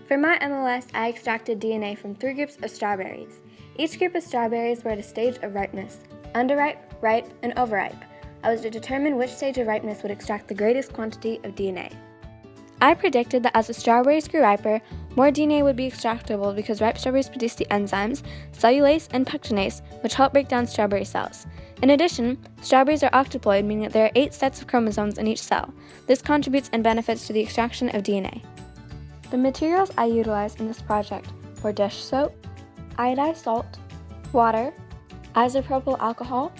For my MLS, I extracted DNA from 3 groups of strawberries. Each group of strawberries were at a stage of ripeness: underripe, ripe, and overripe. I was to determine which stage of ripeness would extract the greatest quantity of DNA. I predicted that as the strawberries grew riper, more DNA would be extractable because ripe strawberries produce the enzymes cellulase and pectinase, which help break down strawberry cells. In addition, strawberries are octoploid, meaning that there are 8 sets of chromosomes in each cell. This contributes and benefits to the extraction of DNA. The materials I utilized in this project were dish soap, iodized salt, water, isopropyl alcohol,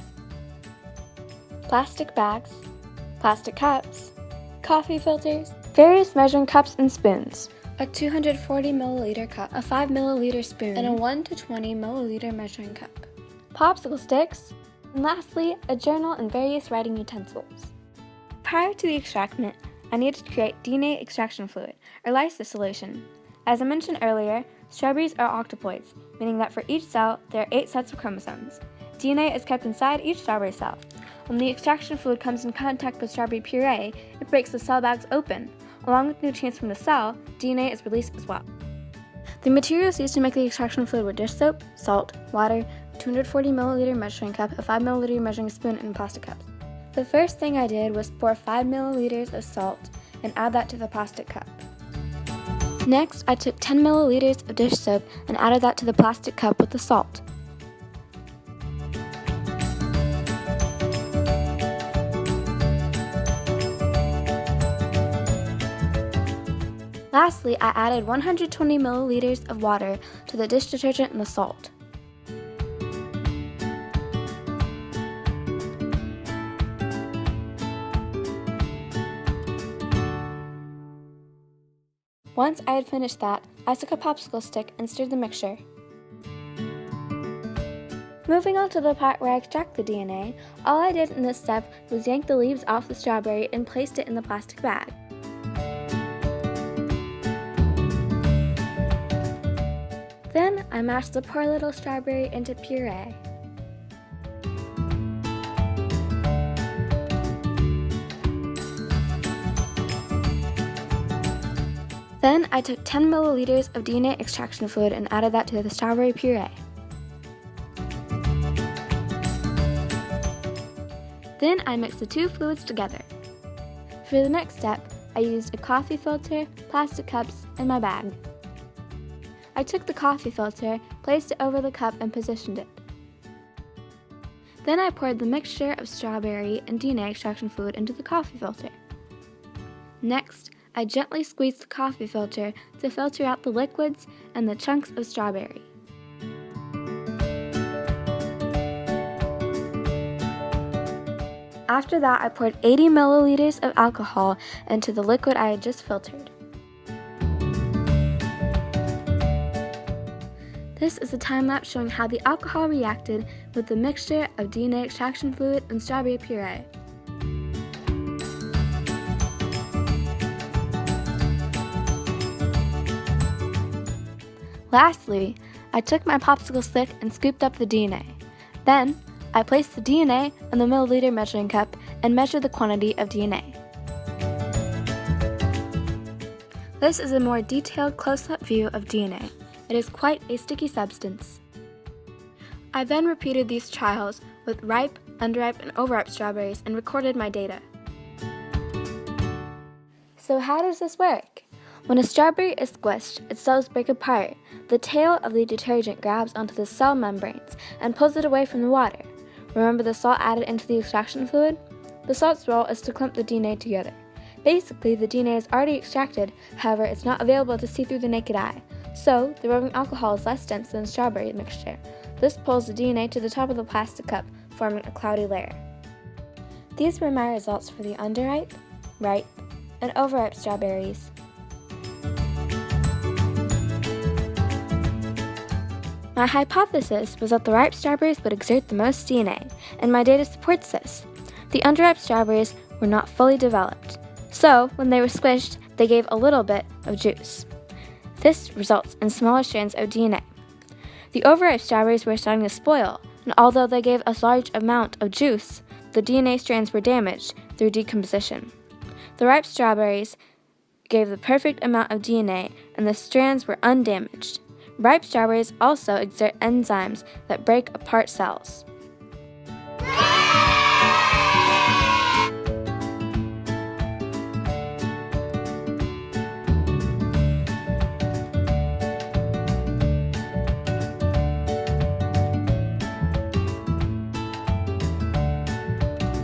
plastic bags, plastic cups, coffee filters, various measuring cups and spoons, a 240 milliliter cup, a 5 milliliter spoon, and a 1 to 20 milliliter measuring cup, popsicle sticks, and lastly, a journal and various writing utensils. Prior to the extraction, I needed to create DNA extraction fluid, or lysis solution. As I mentioned earlier, strawberries are octoploids, meaning that for each cell, there are 8 sets of chromosomes. DNA is kept inside each strawberry cell. When the extraction fluid comes in contact with strawberry puree, it breaks the cell bags open. Along with nutrients from the cell, DNA is released as well. The materials used to make the extraction fluid were dish soap, salt, water, 240 milliliter measuring cup, a 5 milliliter measuring spoon, and plastic cups. The first thing I did was pour 5 milliliters of salt and add that to the plastic cup. Next, I took 10 milliliters of dish soap and added that to the plastic cup with the salt. Lastly, I added 120 milliliters of water to the dish detergent and the salt. Once I had finished that, I took a popsicle stick and stirred the mixture. Moving on to the part where I extract the DNA, all I did in this step was yank the leaves off the strawberry and placed it in the plastic bag. Then I mashed the poor little strawberry into puree. Then I took 10 milliliters of DNA extraction fluid and added that to the strawberry puree. Then I mixed the 2 fluids together. For the next step, I used a coffee filter, plastic cups, and my bag. I took the coffee filter, placed it over the cup, and positioned it. Then I poured the mixture of strawberry and DNA extraction fluid into the coffee filter. Next, I gently squeezed the coffee filter to filter out the liquids and the chunks of strawberry. After that, I poured 80 milliliters of alcohol into the liquid I had just filtered. This is a time lapse showing how the alcohol reacted with the mixture of DNA extraction fluid and strawberry puree. Lastly, I took my popsicle stick and scooped up the DNA. Then, I placed the DNA in the milliliter measuring cup and measured the quantity of DNA. This is a more detailed close-up view of DNA. It is quite a sticky substance. I then repeated these trials with ripe, underripe, and overripe strawberries and recorded my data. So how does this work? When a strawberry is squished, its cells break apart. The tail of the detergent grabs onto the cell membranes and pulls it away from the water. Remember the salt added into the extraction fluid? The salt's role is to clump the DNA together. Basically, the DNA is already extracted, however, it's not available to see through the naked eye. So, the rubbing alcohol is less dense than strawberry mixture. This pulls the DNA to the top of the plastic cup, forming a cloudy layer. These were my results for the underripe, ripe, and overripe strawberries. My hypothesis was that the ripe strawberries would exert the most DNA, and my data supports this. The underripe strawberries were not fully developed, so when they were squished, they gave a little bit of juice. This results in smaller strands of DNA. The overripe strawberries were starting to spoil, and although they gave a large amount of juice, the DNA strands were damaged through decomposition. The ripe strawberries gave the perfect amount of DNA, and the strands were undamaged. Ripe strawberries also exert enzymes that break apart cells.